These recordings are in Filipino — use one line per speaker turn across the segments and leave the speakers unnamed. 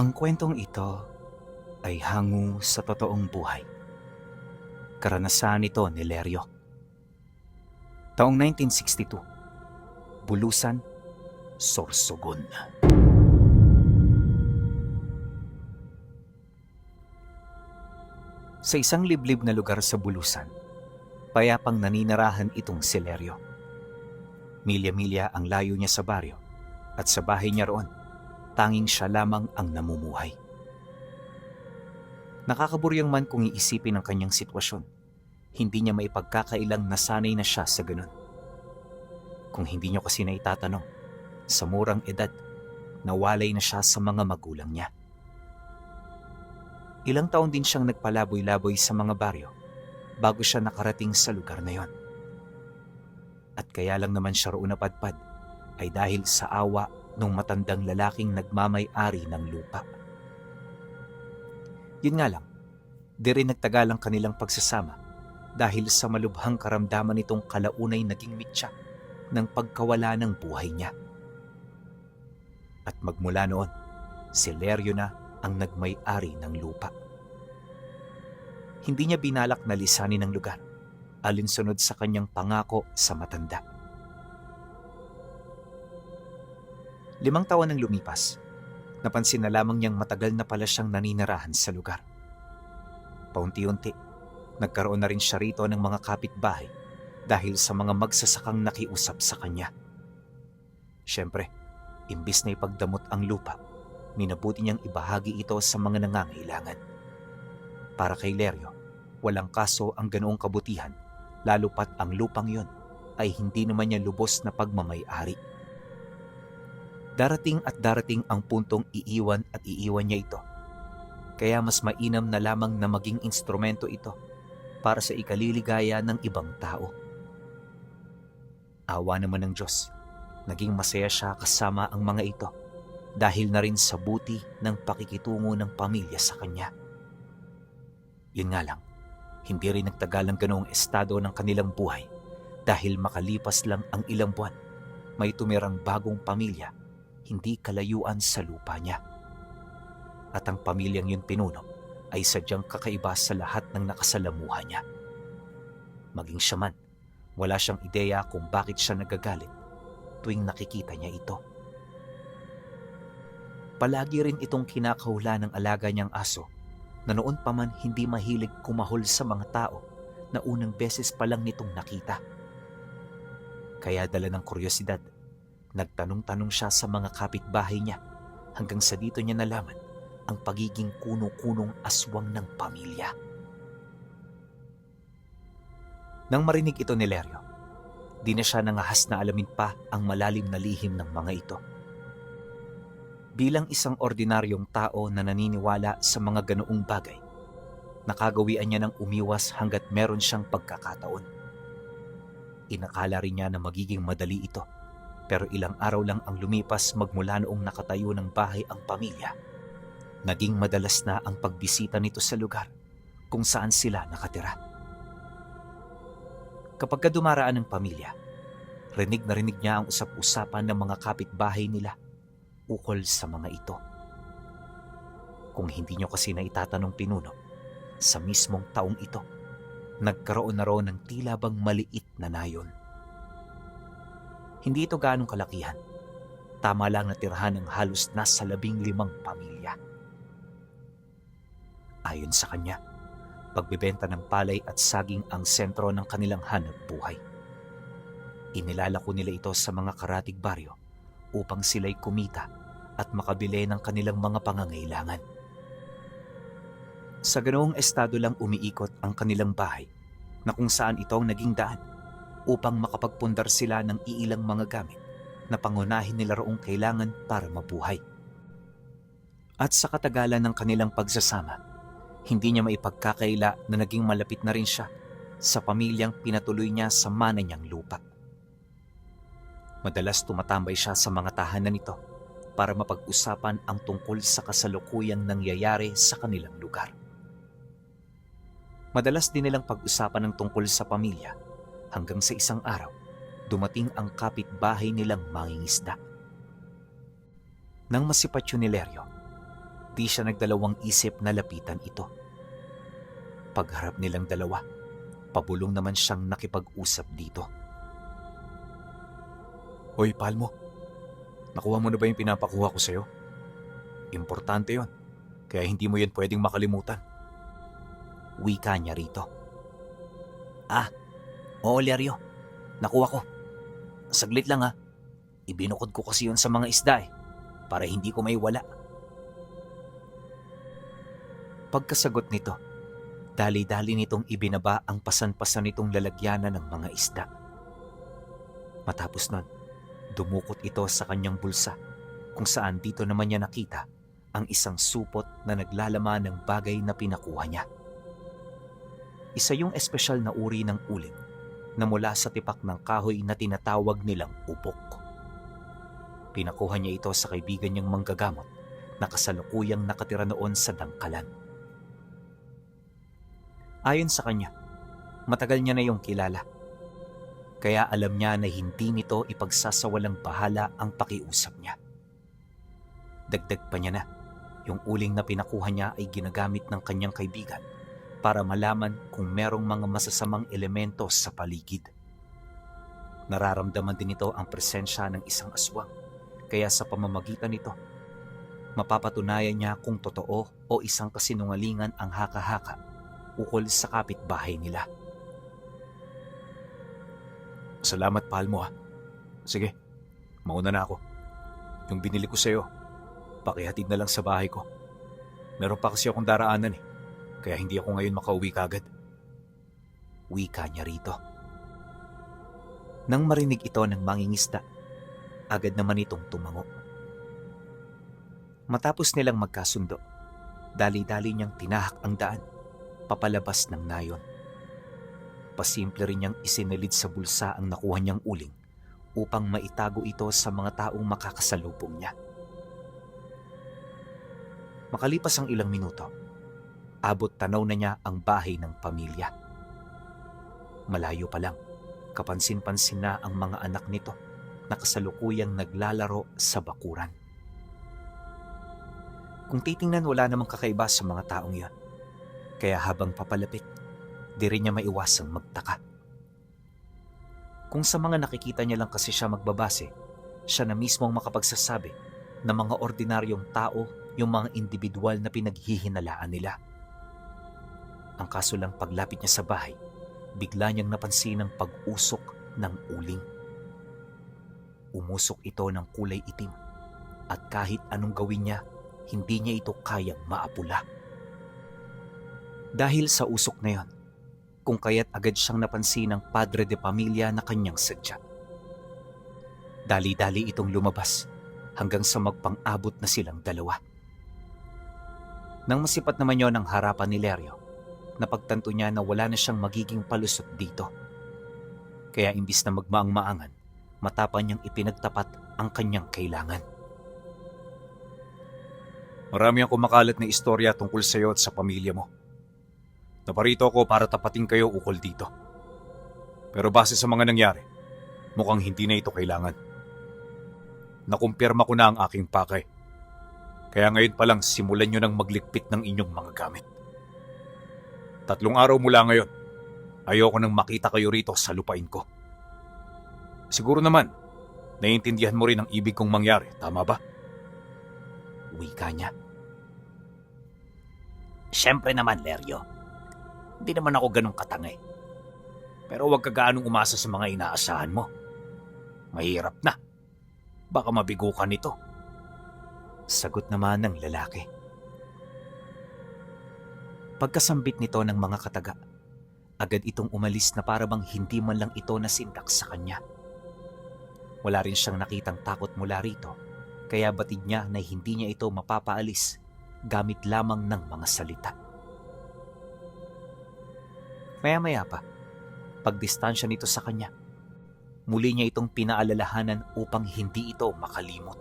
Ang kwentong ito ay hango sa totoong buhay. Karanasan ito ni Lerio. Taong 1962, Bulusan, Sorsogon. Sa isang liblib na lugar sa Bulusan, payapang naninirahan itong si Lerio. Milya-milya ang layo niya sa baryo at sa bahay niya roon, tanging siya lamang ang namumuhay. Nakakaburyang man kung iisipin ang kanyang sitwasyon. Hindi niya maipagkakailang nasanay na siya sa ganun. Kung hindi niyo kasi na itatanong, sa murang edad, nawalay na siya sa mga magulang niya. Ilang taon din siyang nagpalaboy-laboy sa mga baryo bago siya nakarating sa lugar na yon. At kaya lang naman siya roon napadpad ay dahil sa awa ng matandang lalaking nagmamay-ari ng lupa. Yun nga lang, di rin nagtagal ang kanilang pagsasama dahil sa malubhang karamdaman nitong kalaunay naging mitya ng pagkawala ng buhay niya. At magmula noon, si Lerio na ang nagmay-ari ng lupa. Hindi niya binalak na lisanin ang lugar, alinsunod sa kanyang pangako sa matanda. 5 taon nang lumipas, napansin na lamang niyang matagal na pala siyang naninirahan sa lugar. Paunti-unti, nagkaroon na rin siya rito ng mga kapitbahay dahil sa mga magsasakang nakiusap sa kanya. Siyempre, imbis na ipagdamot ang lupa, minabuti niyang ibahagi ito sa mga nangangailangan. Para kay Lerio, walang kaso ang ganoong kabutihan, lalo pat ang lupang yon ay hindi naman niya lubos na pagmamay-ari. Darating at darating ang puntong iiwan at iiwan niya ito. Kaya mas mainam na lamang na maging instrumento ito para sa ikaliligaya ng ibang tao. Awa naman ng Diyos, naging masaya siya kasama ang mga ito dahil na rin sa buti ng pakikitungo ng pamilya sa kanya. Yun nga lang, hindi rin nagtagal ang ganoong estado ng kanilang buhay dahil makalipas lang ang ilang buwan, may tumirang bagong pamilya hindi kalayuan sa lupa niya. At ang pamilyang yun pinuno ay sadyang kakaiba sa lahat ng nakasalamuha niya. Maging siya man, wala siyang ideya kung bakit siya nagagalit tuwing nakikita niya ito. Palagi rin itong kinakahula ng alaga niyang aso na noon pa man hindi mahilig kumahol sa mga tao na unang beses pa lang nitong nakita. Kaya dala ng kuryosidad, nagtanong-tanong siya sa mga kapitbahay niya hanggang sa dito niya nalaman ang pagiging kuno-kunong aswang ng pamilya. Nang marinig ito ni Lerio, di na siya nangahas na alamin pa ang malalim na lihim ng mga ito. Bilang isang ordinaryong tao na naniniwala sa mga ganoong bagay, nakagawian niya ng umiwas hanggat meron siyang pagkakataon. Inakala rin niya na magiging madali ito, pero ilang araw lang ang lumipas magmula noong nakatayo ng bahay ang pamilya. Naging madalas na ang pagbisita nito sa lugar kung saan sila nakatira. Kapag dumaraan ng pamilya, rinig na rinig niya ang usap-usapan ng mga kapitbahay nila ukol sa mga ito. Kung hindi niyo kasi na itatanong pinuno, sa mismong taong ito, nagkaroon na roon ng tila bang maliit na nayon. Hindi ito gaanong kalakihan. Tama lang na tirahan ng halos nasa 15 pamilya. Ayon sa kanya, pagbebenta ng palay at saging ang sentro ng kanilang hanap buhay. Inilalako nila ito sa mga karatig baryo upang sila'y kumita at makabili ng kanilang mga pangangailangan. Sa ganoong estado lang umiikot ang kanilang bahay na kung saan ito ang naging daan upang makapagpundar sila ng iilang mga gamit na pangunahin nila roong kailangan para mabuhay. At sa katagalan ng kanilang pagsasama, hindi niya maipagkakaila na naging malapit na rin siya sa pamilyang pinatuloy niya sa mana niyang lupa. Madalas tumatambay siya sa mga tahanan nito para mapag-usapan ang tungkol sa kasalukuyang nangyayari sa kanilang lugar. Madalas din nilang pag-usapan ang tungkol sa pamilya hanggang sa isang araw, dumating ang kapitbahay nilang mangingisda. Nang masipat yun ni Lerio, Di siya nagdalawang isip na lapitan ito. Pagharap nilang dalawa, pabulong naman siyang nakipag-usap dito. Hoy, Palmo. Nakuha mo na ba yung pinapakuha ko sa'yo? Importante yon, kaya hindi mo yan pwedeng makalimutan. Wika niya rito. Oo Leryo. Nakuha ko. Saglit lang ha. Ibinukod ko kasi yun sa mga isda para hindi ko maiwala. Pagkasagot nito, dali-dali nitong ibinaba ang pasan-pasan nitong lalagyanan ng mga isda. Matapos nun, dumukot ito sa kanyang bulsa kung saan dito naman niya nakita ang isang supot na naglalaman ng bagay na pinakuha niya. Isa yung espesyal na uri ng uling na mula sa tipak ng kahoy na tinatawag nilang upok. Pinakuha niya ito sa kaibigan niyang manggagamot na kasalukuyang nakatira noon sa dangkalan. Ayon sa kanya, matagal niya na yung kilala. Kaya alam niya na hindi nito ipagsasawalang bahala ang pakiusap niya. Dagdag pa niya na, yung uling na pinakuha niya ay ginagamit ng kanyang kaibigan para malaman kung merong mga masasamang elemento sa paligid. Nararamdaman din ito ang presensya ng isang aswang, kaya sa pamamagitan nito, mapapatunayan niya kung totoo o isang kasinungalingan ang haka-haka ukol sa kapitbahay nila. Salamat, Palmo. Sige, mauna na ako. Yung binili ko sa'yo, pakihatid na lang sa bahay ko. Meron pa kasi akong daraanan kaya hindi ako ngayon makauwi kagad. Wika niya rito. Nang marinig ito ng mangingisda, agad naman itong tumango. Matapos nilang magkasundo, dali-dali niyang tinahak ang daan, papalabas ng nayon. Pasimple rin niyang isinilid sa bulsa ang nakuha niyang uling upang maitago ito sa mga taong makakasalubong niya. Makalipas ang ilang minuto, abot tanaw na niya ang bahay ng pamilya. Malayo pa lang, kapansin-pansin na ang mga anak nito na kasalukuyang naglalaro sa bakuran. Kung titingnan, wala namang kakaiba sa mga taong iyon. Kaya habang papalapit, di rin niya maiwasang magtaka. Kung sa mga nakikita niya lang kasi siya magbabase, siya na mismo ang makapagsasabi na mga ordinaryong tao yung mga individual na pinaghihinalaan nila. Ang kaso lang paglapit niya sa bahay, bigla niyang napansin ang pag-usok ng uling. Umusok ito ng kulay itim at kahit anong gawin niya, hindi niya ito kayang maapula. Dahil sa usok na yon, kung kaya't agad siyang napansin ng padre de pamilya na kanyang sadya. Dali-dali itong lumabas hanggang sa magpang-abot na silang dalawa. Nang masipat naman yon ang harapan ni Leryo, napagtanto niya na wala na siyang magiging palusot dito. Kaya imbis na magmaang-maangan, matapang niyang ipinagtapat ang kanyang kailangan. Marami ang kumakalat na istorya tungkol sa iyo at sa pamilya mo. Naparito ako para tapatin kayo ukol dito. Pero base sa mga nangyari, mukhang hindi na ito kailangan. Nakumpirma ko na ang aking pakay. Kaya ngayon pa lang simulan nyo nang maglikpit ng inyong mga gamit. 3 araw mula ngayon, ayoko nang makita kayo rito sa lupain ko. Siguro naman, naiintindihan mo rin ang ibig kong mangyari, tama ba? Wika niya. Siyempre naman, Leryo. Hindi naman ako ganun katangay. Pero huwag ka gaanong umasa sa mga inaasahan mo. Mahirap na. Baka mabigo ka nito. Sagot naman ng lalaki. Pagkasambit nito ng mga kataga, agad itong umalis na para bang hindi man lang ito nasindak sa kanya. Wala rin siyang nakitang takot mula rito, kaya batid niya na hindi niya ito mapapaalis gamit lamang ng mga salita. Maya-maya pa, pagdistansya nito sa kanya, muli niya itong pinaalalahanan upang hindi ito makalimot.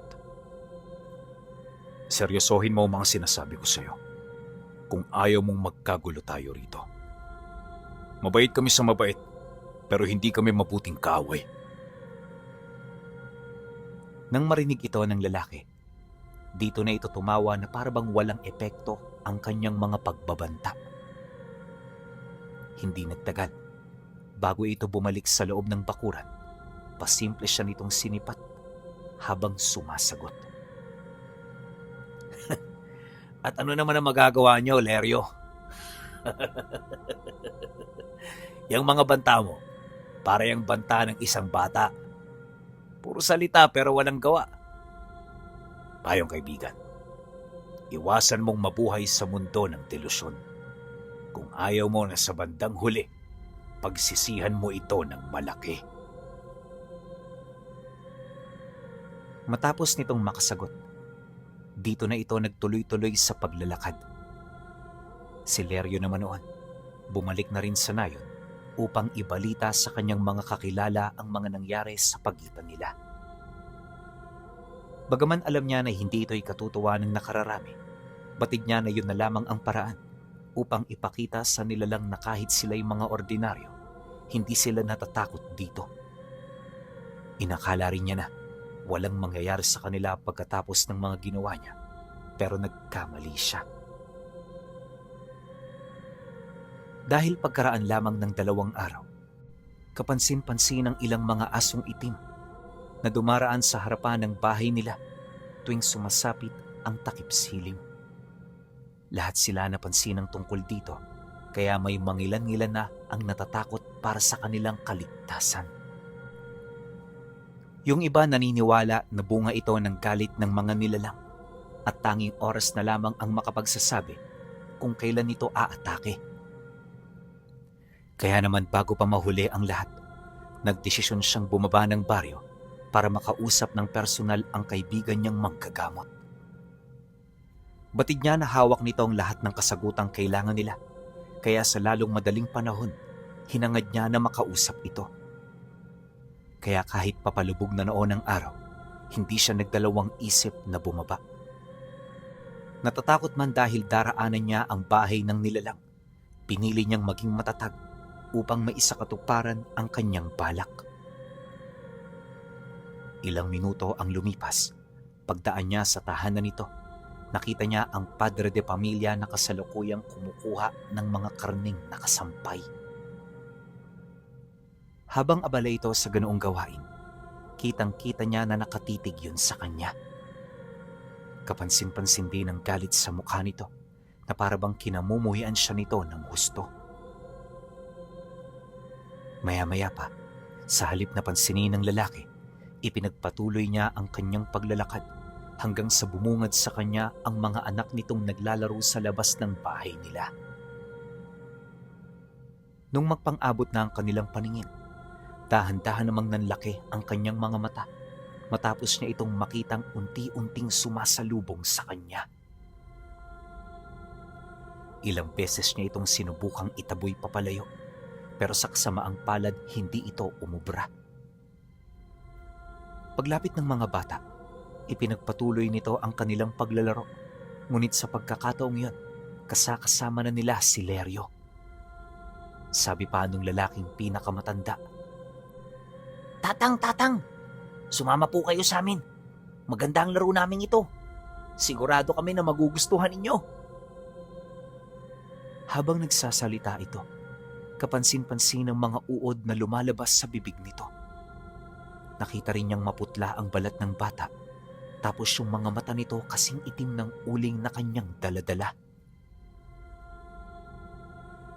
Seryosohin mo ang mga sinasabi ko sa iyo kung ayaw mong magkagulo tayo rito. Mabait kami sa mabait, pero hindi kami mabuting kaaway. Nang marinig ito ng lalaki, Dito na ito tumawa na parabang walang epekto ang kanyang mga pagbabanta. Hindi nagtagal. Bago ito bumalik sa loob ng bakuran, pasimple siya nitong sinipat habang sumasagot. At ano naman ang magagawa niyo, Leryo? Yang mga banta mo, para yung banta ng isang bata. Puro salita pero walang gawa. Payong kaibigan, iwasan mong mabuhay sa mundo ng delusyon. Kung ayaw mo na sa bandang huli, pagsisihan mo ito ng malaki. Matapos nitong makasagot, dito na ito nagtuloy-tuloy sa paglalakad. Si Leryo naman noon, bumalik na rin sa nayon upang ibalita sa kanyang mga kakilala ang mga nangyari sa pagitan nila. Bagaman alam niya na hindi ito'y katutuwa ng nakararami, batid niya na yun na lamang ang paraan upang ipakita sa nilalang na kahit sila'y mga ordinaryo, hindi sila natatakot dito. Inakala rin niya na walang mangyayari sa kanila pagkatapos ng mga ginawa niya, pero nagkamali siya. Dahil pagkaraan lamang ng 2 araw, kapansin-pansin ang ilang mga asong itim na dumaraan sa harapan ng bahay nila tuwing sumasapit ang takip silim. Lahat sila napansin ang tungkol dito, kaya may mangilan-ngilan na ang natatakot para sa kanilang kaligtasan. Yung iba naniniwala na bunga ito ng galit ng mga nilalang at tanging oras na lamang ang makapagsasabi kung kailan ito aatake. Kaya naman bago pa mahuli ang lahat, nagdesisyon siyang bumaba ng baryo para makausap ng personal ang kaibigan niyang manggagamot. Batid niya na hawak nito ang lahat ng kasagutang kailangan nila, kaya sa lalong madaling panahon, hinangad niya na makausap ito. Kaya kahit papalubog na noon ang araw, hindi siya nagdalawang isip na bumaba. Natatakot man dahil daraanan niya ang bahay ng nilalang, pinili niyang maging matatag upang maisakatuparan ang kanyang balak. Ilang minuto ang lumipas. Pagdaan niya sa tahanan nito, nakita niya ang padre de pamilya na kasalukuyang kumukuha ng mga karning nakasampay. Habang abala ito sa ganoong gawain, kitang-kita niya na nakatitig yun sa kanya. Kapansin-pansin din ang galit sa mukha nito na parabang kinamumuhian siya nito ng husto. Maya-maya pa, sa halip na pansinin ng lalaki, ipinagpatuloy niya ang kanyang paglalakad hanggang sa bumungad sa kanya ang mga anak nitong naglalaro sa labas ng bahay nila. Nung magpang-abot na ang kanilang paningin, dahan-dahan namang nanlaki ang kanyang mga mata matapos niya itong makitang unti-unting sumasalubong sa kanya. Ilang beses niya itong sinubukang itaboy papalayo, pero sa kasamaang palad hindi ito umubra. Paglapit ng mga bata, ipinagpatuloy nito ang kanilang paglalaro, ngunit sa pagkakataong yun, kasama na nila si Leryo. Sabi pa nung lalaking pinakamatanda, Tatang! Sumama po kayo sa amin. Maganda ang laro namin ito. Sigurado kami na magugustuhan ninyo. Habang nagsasalita ito, kapansin-pansin ang mga uod na lumalabas sa bibig nito. Nakita rin niyang maputla ang balat ng bata, tapos yung mga mata nito kasing itim ng uling na kanyang daladala.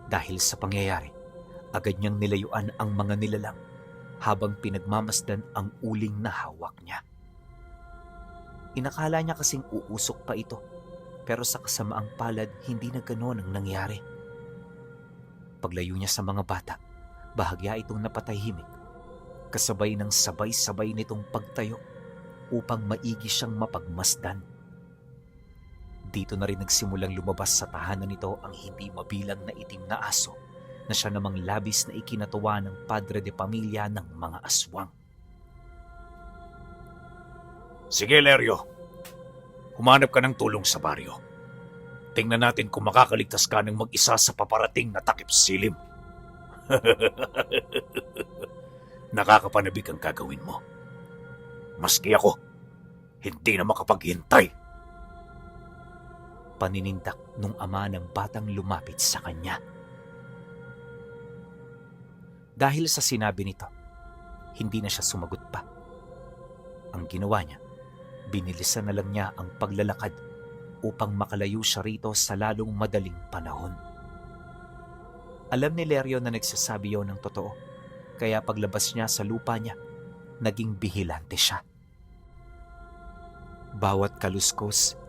Dahil sa pangyayari, agad niyang nilayuan ang mga nilalang habang pinagmamasdan ang uling na hawak niya. Inakala niya kasing uusok pa ito, pero sa kasamaang palad hindi na ganoon ang nangyari. Paglayo niya sa mga bata, bahagya itong napatahimik, kasabay ng sabay-sabay nitong pagtayo upang maigi siyang mapagmasdan. Dito na rin nagsimulang lumabas sa tahanan nito ang hindi mabilang na itim na aso na siya namang labis na ikinatuwa ng padre de pamilya ng mga aswang. Sige, Leryo. Humanap ka ng tulong sa baryo. Tingnan natin kung makakaligtas ka ng mag-isa sa paparating na takip silim. Nakakapanabik ang gagawin mo. Maski ako, hindi na makapaghintay. paninindak nung ama ng batang lumapit sa kanya. Dahil sa sinabi nito, hindi na siya sumagot pa. Ang ginawa niya, binilisan na lang niya ang paglalakad upang makalayo siya rito sa lalong madaling panahon. Alam ni Lerio na nagsasabi yun ng totoo, kaya paglabas niya sa lupa niya, naging bihilante siya. Bawat kaluskos,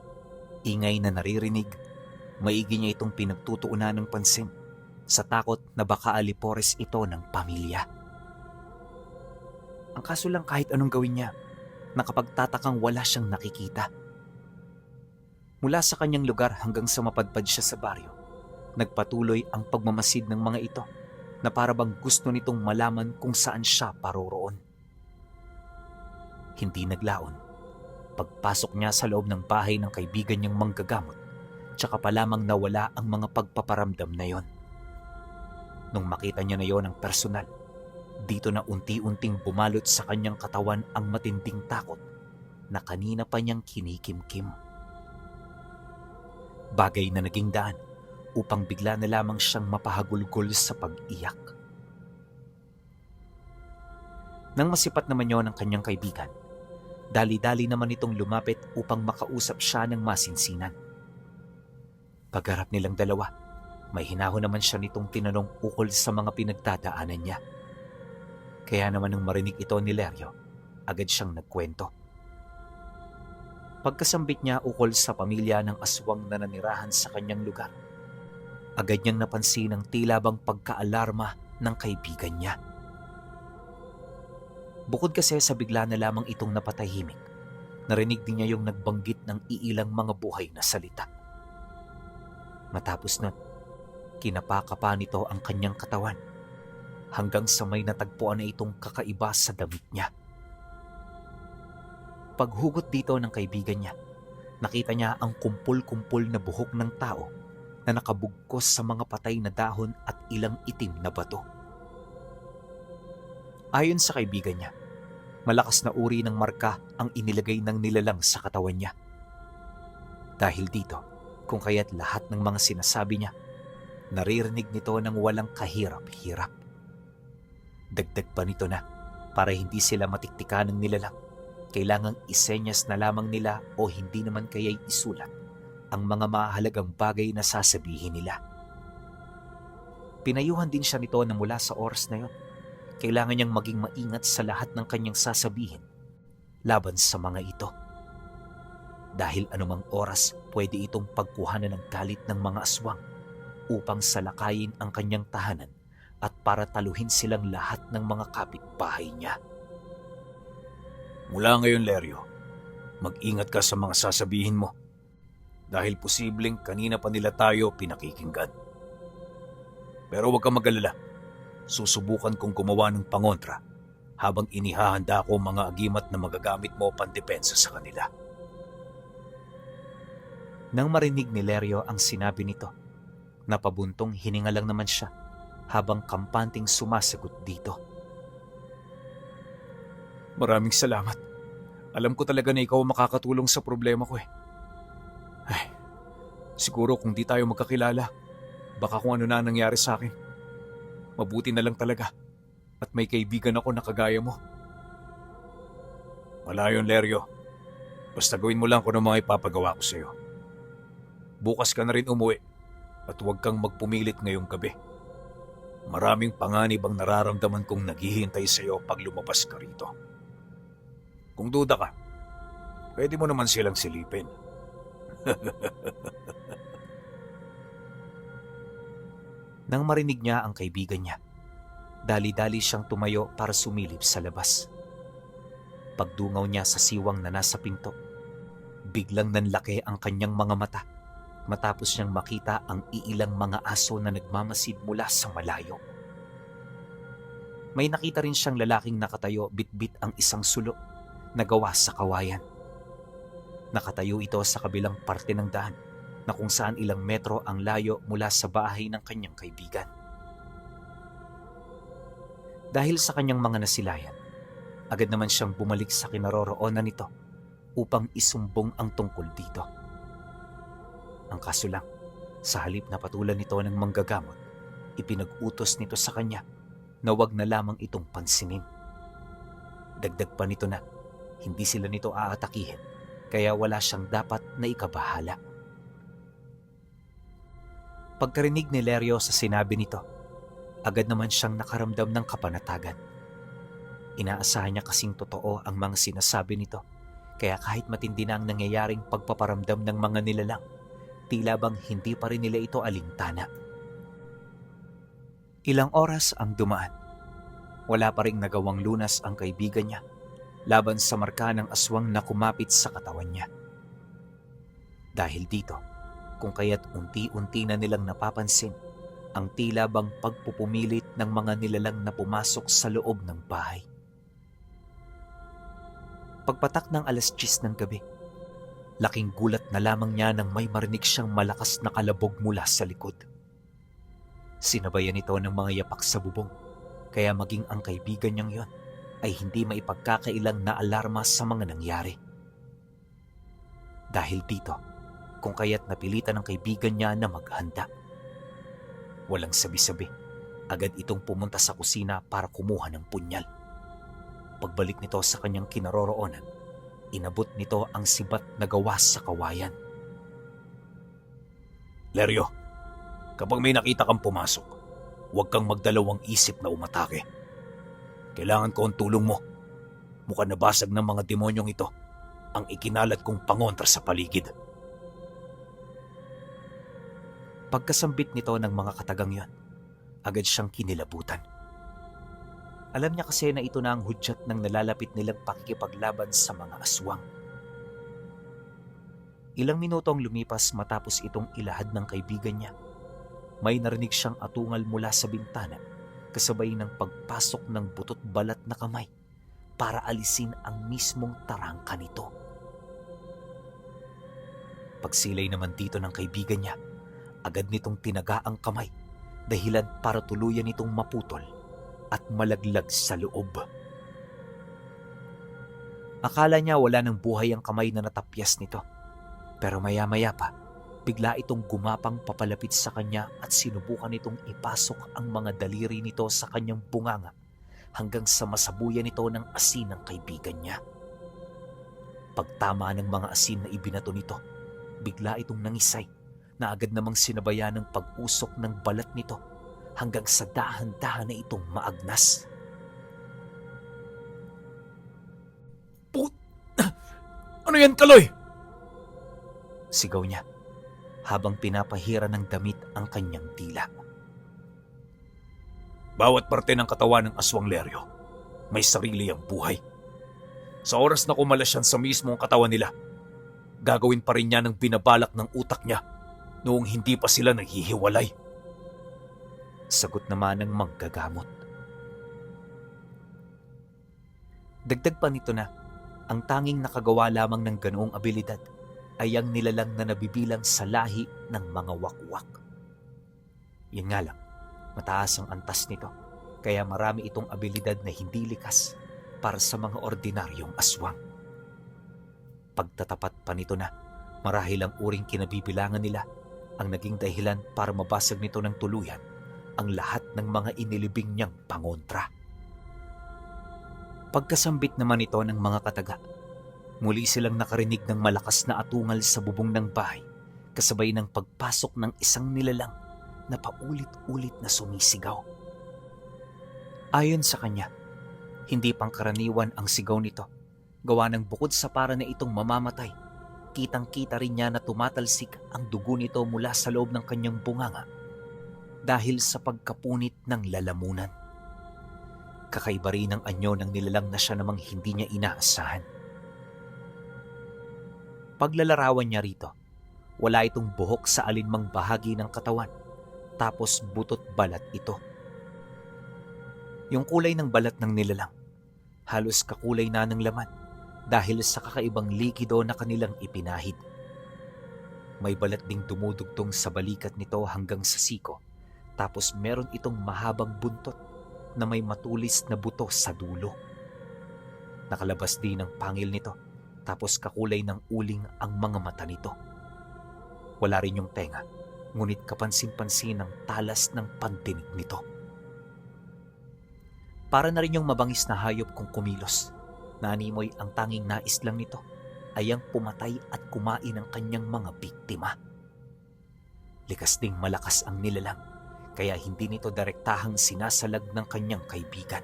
ingay na naririnig, maigi niya itong pinagtutuunan ng pansin sa takot na baka alipores ito ng pamilya. Ang kaso lang kahit anong gawin niya, nakapagtatakang wala siyang nakikita. Mula sa kanyang lugar hanggang sa mapadpad siya sa baryo, nagpatuloy ang pagmamasid ng mga ito na para bang gusto nitong malaman kung saan siya paroroon. Hindi naglaon. Pagpasok niya sa loob ng bahay ng kaibigan niyang manggagamot, tsaka pa lamang nawala ang mga pagpaparamdam na yon. Nung makita niya na yon ng personal, dito na unti-unting bumalot sa kanyang katawan ang matinding takot na kanina pa niyang kinikimkim. Bagay na naging daan upang bigla na lamang siyang mapahagulgol sa pag-iyak. Nang masipat naman yon ng kanyang kaibigan, dali-dali naman itong lumapit upang makausap siya ng masinsinan. Pagharap nilang dalawa, may hinahon naman siya nitong tinanong ukol sa mga pinagdadaanan niya. Kaya naman nang marinig ito ni Lerio, agad siyang nagkwento. Pagkasambit niya ukol sa pamilya ng aswang na nanirahan sa kanyang lugar, agad niyang napansin ang tila bang pagkaalarma ng kaibigan niya. Bukod kasi sa bigla na lamang itong napatahimik, narinig din niya yung nagbanggit ng iilang mga buhay na salita. Matapos nun, kinapakapa nito ang kanyang katawan hanggang sa may natagpuan na itong kakaiba sa damit niya. Paghugot dito ng kaibigan niya, nakita niya ang kumpul-kumpul na buhok ng tao na nakabugkos sa mga patay na dahon at ilang itim na bato. Ayon sa kaibigan niya, malakas na uri ng marka ang inilagay ng nilalang sa katawan niya. Dahil dito, kung kaya't lahat ng mga sinasabi niya, naririnig nito ng walang kahirap-hirap. Dagdag pa nito na, para hindi sila matiktikan ng nilalang, kailangang isenyas na lamang nila o hindi naman kaya'y isulat ang mga mahalagang bagay na sasabihin nila. Pinayuhan din siya nito na mula sa oras na yon, kailangan niyang maging maingat sa lahat ng kanyang sasabihin laban sa mga ito. Dahil anumang oras pwede itong pagkuhanan ng galit ng mga aswang upang salakayin ang kanyang tahanan at para taluhin silang lahat ng mga kapitbahay niya.
Mula ngayon, Lerio, mag-ingat ka sa mga sasabihin mo dahil posibleng kanina pa nila tayo pinakikinggan. Pero huwag kang mag-alala. Susubukan kong gumawa ng pangontra habang inihahanda ko mga agimat na magagamit mo pandepensa sa kanila.
Nang marinig ni Lerio ang sinabi nito, napabuntong hininga lang naman siya habang kampanting sumasagot dito.
Maraming salamat. Alam ko talaga na ikaw ang makakatulong sa problema ko eh. Ay, siguro kung di tayo magkakilala, baka kung ano na nangyari sa akin. Mabuti na lang talaga at may kaibigan ako na kagaya mo. Wala yun, Lerio. Basta gawin mo lang kung ano mga ipapagawa ko sa'yo. Bukas ka na rin umuwi at huwag kang magpumilit ngayong gabi. Maraming panganib ang nararamdaman kong naghihintay sa'yo pag lumabas ka rito. Kung duda ka, pwede mo naman silang silipin.
Nang marinig niya ang kaibigan niya, dali-dali siyang tumayo para sumilip sa labas. Pagdungaw niya sa siwang na nasa pinto, biglang nanlaki ang kanyang mga mata matapos niyang makita ang iilang mga aso na nagmamasid mula sa malayo. May nakita rin siyang lalaking nakatayo bitbit ang isang sulo na gawa sa kawayan. Nakatayo ito sa kabilang parte ng daan na kung saan ilang metro ang layo mula sa bahay ng kanyang kaibigan. Dahil sa kanyang mga nasilayan, agad naman siyang bumalik sa kinaroroonan nito upang isumbong ang tungkol dito. Ang kaso lang, sa halip na patulan nito ng manggagamot, ipinag-utos nito sa kanya na wag na lamang itong pansinin. Dagdag pa nito na hindi sila nito aatakihin, kaya wala siyang dapat na ikabahala. Pagkarinig ni Lerio sa sinabi nito, agad naman siyang nakaramdam ng kapanatagan. Inaasahan niya kasing totoo ang mga sinasabi nito, kaya kahit matindi na ang nangyayaring pagpaparamdam ng mga nilalang, tila bang hindi pa rin nila ito alintana. Ilang oras ang dumaan. Wala pa ring nagawang lunas ang kaibigan niya laban sa marka ng aswang na kumapit sa katawan niya. Dahil dito, kung kaya't unti-unti na nilang napapansin ang tila bang pagpupumilit ng mga nilalang na pumasok sa loob ng bahay. Pagpatak ng 10:00 ng gabi, laking gulat na lamang niya nang may marinig siyang malakas na kalabog mula sa likod. Sinabayan ito ng mga yapak sa bubong, kaya maging ang kaibigan niyang yon ay hindi maipagkakailang na alarma sa mga nangyari. Dahil dito, kung kaya't napilitan ng kaibigan niya na maghanda. Walang sabi-sabi, agad itong pumunta sa kusina para kumuha ng punyal. Pagbalik nito sa kanyang kinaroroonan, inabot nito ang sibat na gawa sa kawayan.
Lerio, kapag may nakita kang pumasok, huwag kang magdalawang isip na umatake. Kailangan ko ang tulong mo. Mukhang nabasag ng mga demonyong ito ang ikinalat kong pangontra sa paligid.
Pagkasambit nito ng mga katagang yon, agad siyang kinilabutan. Alam niya kasi na ito na ang hudyat ng nalalapit nilang pakikipaglaban sa mga aswang. Ilang minuto ang lumipas matapos itong ilahad ng kaibigan niya. May narinig siyang atungal mula sa bintana kasabay ng pagpasok ng butot balat na kamay para alisin ang mismong tarangka nito. Pagsilay naman dito ng kaibigan niya, agad nitong tinaga ang kamay dahilan para tuluyan itong maputol at malaglag sa loob. Akala niya wala ng buhay ang kamay na natapyas nito, pero maya-maya pa, bigla itong gumapang papalapit sa kanya at sinubukan itong ipasok ang mga daliri nito sa kanyang bunganga hanggang sa masabuyan ito ng asin ng kaibigan niya. Pagtama ng mga asin na ibinato nito, bigla itong nangisay na agad namang sinabayan ng pag-usok ng balat nito hanggang sa dahan-dahan na itong maagnas.
Ano yan, Kaloy?
Sigaw niya habang pinapahira ng damit ang kanyang dila.
Bawat parte ng katawan ng aswang Lerio may sarili ang buhay. Sa oras na kumalas yan sa mismong katawan nila, gagawin pa rin niya ng binabalak ng utak niya noong hindi pa sila naghihiwalay.
Sagot naman ng manggagamot. Dagdag pa nito na ang tanging nakagawa lamang ng ganoong abilidad ay ang nilalang na nabibilang sa lahi ng mga wakwak. Yan nga lang, mataas ang antas nito, kaya marami itong abilidad na hindi likas para sa mga ordinaryong aswang. Pagtatapat pa nito na marahil ang uring kinabibilangan nila ang naging dahilan para mabasag nito ng tuluyan ang lahat ng mga inilibing niyang pangontra. Pagkasambit naman ito ng mga kataga, muli silang nakarinig ng malakas na atungal sa bubong ng bahay kasabay ng pagpasok ng isang nilalang na paulit-ulit na sumisigaw. Ayon sa kanya, hindi pangkaraniwan ang sigaw nito. Gawa ng bukod sa para na itong mamamatay, kitang-kita rin niya na tumatalsik ang dugo nito mula sa loob ng kanyang bunganga dahil sa pagkapunit ng lalamunan. Kakaiba rin ang anyo ng nilalang na siya namang hindi niya inaasahan. Paglalarawan niya rito, wala itong buhok sa alinmang bahagi ng katawan, tapos butot balat ito. Yung kulay ng balat ng nilalang, halos kakulay na ng laman dahil sa kakaibang likido na kanilang ipinahid. May balat ding dumudugtong sa balikat nito hanggang sa siko, tapos meron itong mahabang buntot na may matulis na buto sa dulo. Nakalabas din ang pangil nito, tapos kakulay ng uling ang mga mata nito. Wala rin yung tenga, ngunit kapansin-pansin ang talas ng pandinig nito. Para na rin yung mabangis na hayop kung kumilos. Naanimoy ang tanging nais lang nito ay ang pumatay at kumain ng kanyang mga biktima. Likas ding malakas ang nilalang, kaya hindi nito direktahang sinasalag ng kanyang kaibigan.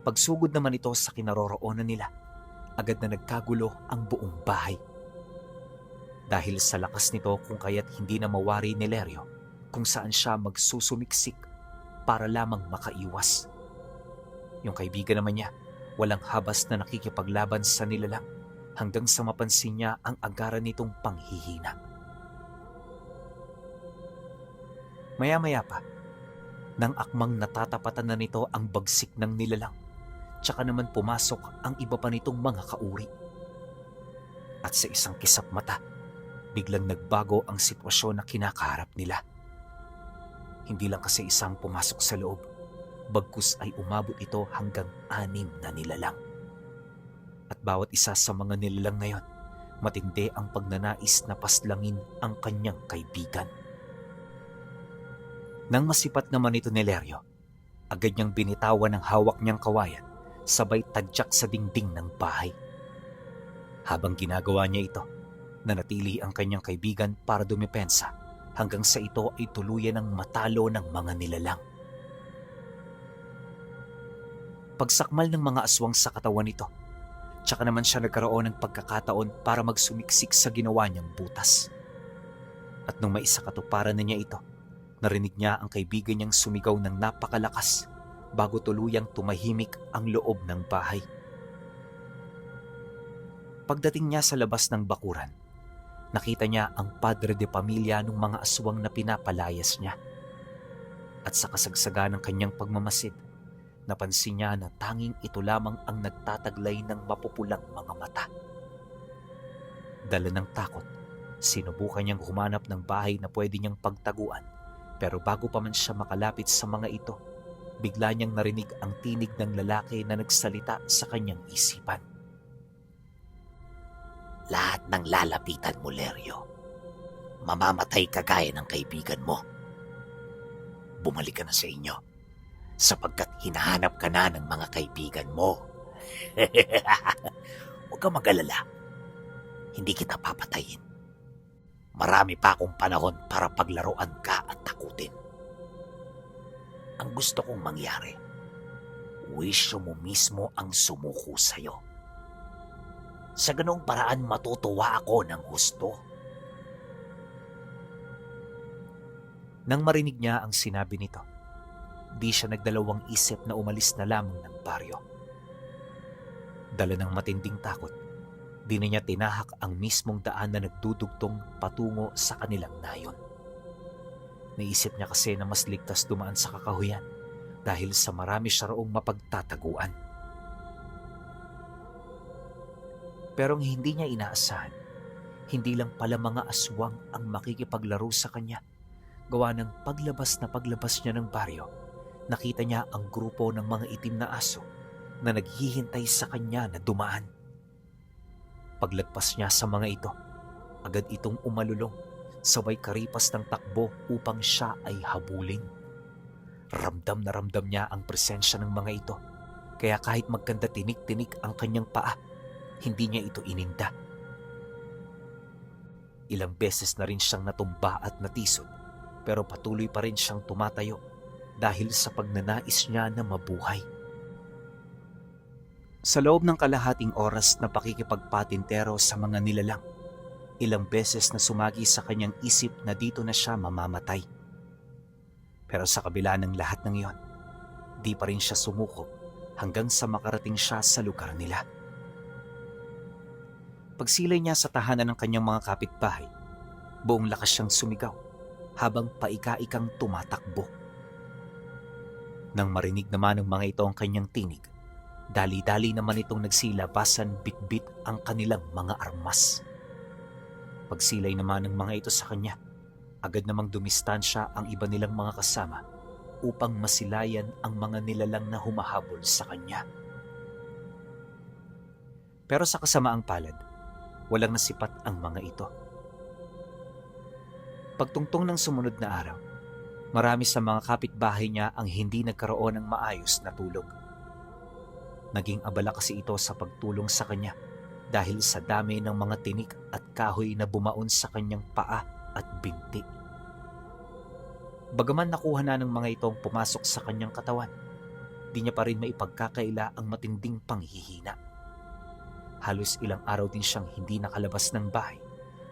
Pagsugod naman ito sa kinaroroonan nila, agad na nagkagulo ang buong bahay. Dahil sa lakas nito kung kaya't hindi na mawari ni Lerio kung saan siya magsusumiksik para lamang makaiwas. Yung kaibigan naman niya, walang habas na nakikipaglaban sa nilalang hanggang sa mapansin niya ang agaran nitong panghihina. Maya-maya pa, nang akmang natatapatan na nito ang bagsik ng nilalang, tsaka naman pumasok ang iba pa nitong mga kauri. At sa isang kisap mata, biglang nagbago ang sitwasyon na kinakaharap nila. Hindi lang kasi isang pumasok sa loob, bagkus ay umabot ito hanggang 6 na nilalang. At bawat isa sa mga nilalang na yon, matindi ang pagnanais na paslangin ang kanyang kaibigan. Nang masipat naman ito ni Lerio, agad niyang binitawan ang hawak niyang kawayan, sabay tadyak sa dingding ng bahay. Habang ginagawa niya ito, nanatili ang kanyang kaibigan para dumepensa hanggang sa ito ay tuluyan ng matalo ng mga nilalang. Pagsakmal ng mga aswang sa katawan nito, tsaka naman siya nagkaroon ng pagkakataon para magsumiksik sa ginawa niyang butas. At nung may isakatuparan na niya ito, narinig niya ang kaibigan niyang sumigaw ng napakalakas bago tuluyang tumahimik ang loob ng bahay. Pagdating niya sa labas ng bakuran, nakita niya ang padre de pamilya ng mga aswang na pinapalayas niya. At sa kasagsagan ng kanyang pagmamasid, napansin niya na tanging ito lamang ang nagtataglay ng mapupulang mga mata. Dala ng takot, sinubukan niyang humanap ng bahay na pwede niyang pagtaguan. Pero bago pa man siya makalapit sa mga ito, bigla niyang narinig ang tinig ng lalaki na nagsalita sa kanyang isipan.
Lahat ng lalapitan mo, Lerio, mamamatay kagaya ng kaibigan mo. Bumalik ka na sa inyo, sapagkat hinahanap ka na ng mga kaibigan mo. Huwag kang mag-alala, hindi kita papatayin. Marami pa akong panahon para paglaruan ka at takutin. Ang gusto kong mangyari, wisyo mo mismo ang sumuko sa'yo. Sa ganong paraan matutuwa ako ng husto.
Nang marinig niya ang sinabi nito, di siya nagdalawang isip na umalis na lamang ng baryo. Dala ng matinding takot, di na niya tinahak ang mismong daan na nagdudugtong patungo sa kanilang nayon. Naisip niya kasi na mas ligtas dumaan sa kakahuyan dahil sa marami siya roong mapagtataguan. Pero ang hindi niya inaasahan, hindi lang pala mga aswang ang makikipaglaro sa kanya. Gawa ng paglabas niya ng baryo, nakita niya ang grupo ng mga itim na aso na naghihintay sa kanya na dumaan. Paglagpas niya sa mga ito, agad itong umalulong, sabay karipas ng takbo upang siya ay habulin. Ramdam na ramdam niya ang presensya ng mga ito, kaya kahit magkanda tinik-tinik ang kanyang paa, hindi niya ito ininda. Ilang beses na rin siyang natumba at natisod, pero patuloy pa rin siyang tumatayo dahil sa pagnanais niya na mabuhay. Sa loob ng kalahating oras na pakikipagpatintero sa mga nilalang, ilang beses na sumagi sa kanyang isip na dito na siya mamamatay. Pero sa kabila ng lahat ng iyon, di pa rin siya sumuko hanggang sa makarating siya sa lugar nila. Pagsilay niya sa tahanan ng kanyang mga kapitbahay, buong lakas siyang sumigaw habang paika-ikang tumatakbo. Nang marinig naman ng mga ito ang kanyang tinig, dali-dali naman itong nagsilabasan bitbit ang kanilang mga armas. Pagsilay naman ng mga ito sa kanya, agad namang dumistansya ang iba nilang mga kasama upang masilayan ang mga nilalang na humahabol sa kanya. Pero sa kasamaang palad, walang nasipat ang mga ito Pagtungtong ng sumunod na araw, marami sa mga kapitbahay niya ang hindi nagkaroon ng maayos na tulog. Naging abala kasi ito sa pagtulong sa kanya dahil sa dami ng mga tinik at kahoy na bumaon sa kanyang paa at binti. Bagaman nakuha na ng mga itong pumasok sa kanyang katawan, di niya pa rin maipagkakaila ang matinding panghihina. Halos ilang araw din siyang hindi nakalabas ng bahay,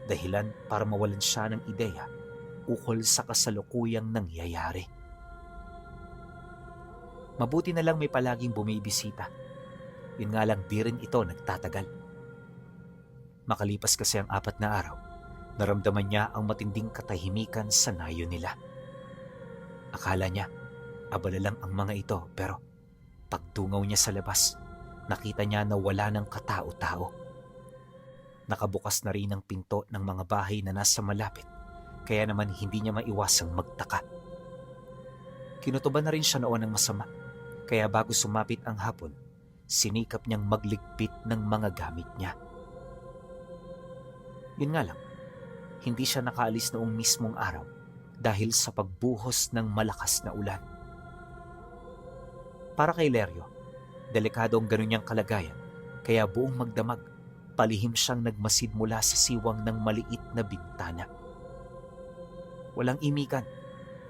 dahilan para mawalan siya ng ideya ukol sa kasalukuyang nangyayari. Mabuti na lang may palaging bumibisita. Yun nga lang di rin ito nagtatagal. Makalipas kasi ang 4 na araw, naramdaman niya ang matinding katahimikan sa nayo nila. Akala niya, abala lang ang mga ito, pero pagtungaw niya sa labas, nakita niya na wala ng katao-tao. Nakabukas na rin ang pinto ng mga bahay na nasa malapit, kaya naman hindi niya maiwasang magtaka. Kinutuban na rin siya noon ng masama, kaya bago sumapit ang hapon, sinikap niyang magligpit ng mga gamit niya. Yun nga lang, hindi siya nakaalis noong mismong araw dahil sa pagbuhos ng malakas na ulan. Para kay Lerio, delikado ang ganun niyang kalagayan, kaya buong magdamag, palihim siyang nagmasid mula sa siwang ng maliit na bintana. Walang imikan,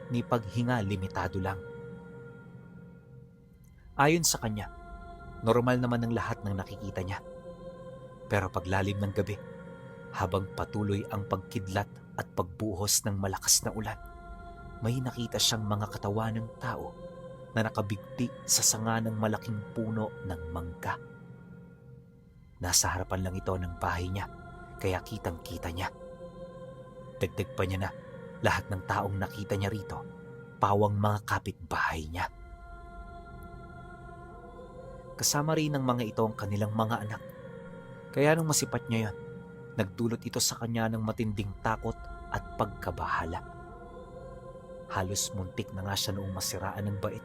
ni paghinga limitado lang. Ayon sa kanya, normal naman ang lahat ng nakikita niya. Pero paglalim ng gabi, habang patuloy ang pagkidlat at pagbuhos ng malakas na ulan, may nakita siyang mga katawan ng tao na nakabigti sa sanga ng malaking puno ng mangga. Nasa harapan lang ito ng bahay niya, kaya kitang-kita niya. Dagdag pa niya na lahat ng taong nakita niya rito, pawang mga kapitbahay niya. Kasama rin ng mga ito ang kanilang mga anak. Kaya nung masipat niya yon, nagdulot ito sa kanya ng matinding takot at pagkabahala. Halos muntik na nga siya noong masiraan ng bait.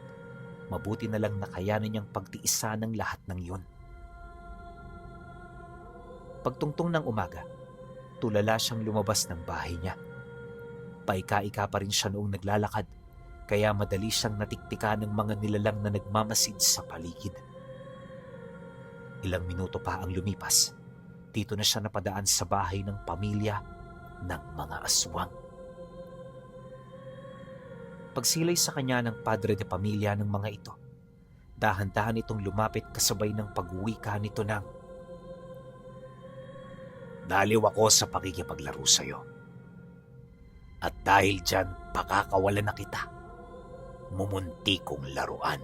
Mabuti na lang nakayanan niyang pagtiisa ng lahat ng yun. Pagtungtong ng umaga, tulala siyang lumabas ng bahay niya. Paika-ika pa rin siya noong naglalakad, kaya madali siyang natiktika ng mga nilalang na nagmamasid sa paligid. Ilang minuto pa ang lumipas, dito na siya napadaan sa bahay ng pamilya ng mga aswang. Pagsilay sa kanya ng padre de pamilya ng mga ito, dahan-dahan itong lumapit kasabay ng pagwika nito ng,
Naliw ako sa pakikipaglaro sa'yo. At dahil dyan, pakakawalan na kita. Mumunti kong laruan.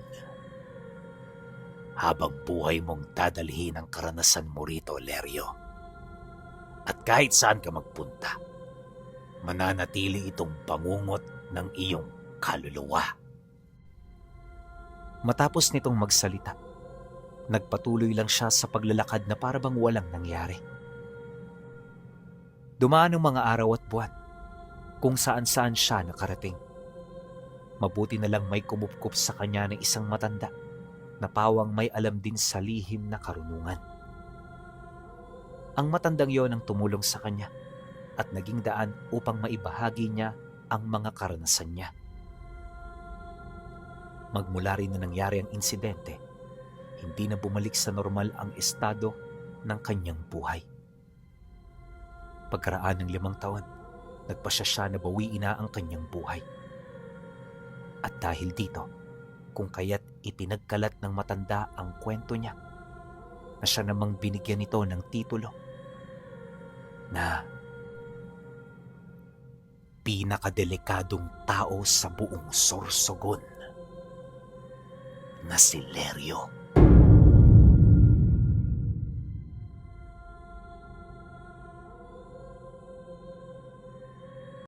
Habang buhay mong dadalhin ang karanasan mo rito, Lerio. At kahit saan ka magpunta, mananatili itong bangungot ng iyong kaluluwa.
Matapos nitong magsalita, nagpatuloy lang siya sa paglalakad na parabang walang nangyari. Dumaan ang mga araw at buwan, kung saan-saan siya nakarating. Mabuti na lang may kumupkup sa kanya ng isang matanda na pawang may alam din sa lihim na karunungan. Ang matandang yon ang tumulong sa kanya at naging daan upang maibahagi niya ang mga karanasan niya. Magmula rin na nangyari ang insidente, hindi na bumalik sa normal ang estado ng kanyang buhay. Pagkaraan ng 5 taon, nagpasya siya na bawiin na ang kanyang buhay. At dahil dito, kung kaya't ipinagkalat ng matanda ang kwento niya, na siya namang binigyan nito ng titulo na
Pinakadelikadong tao sa buong Sorsogon na si Lerio.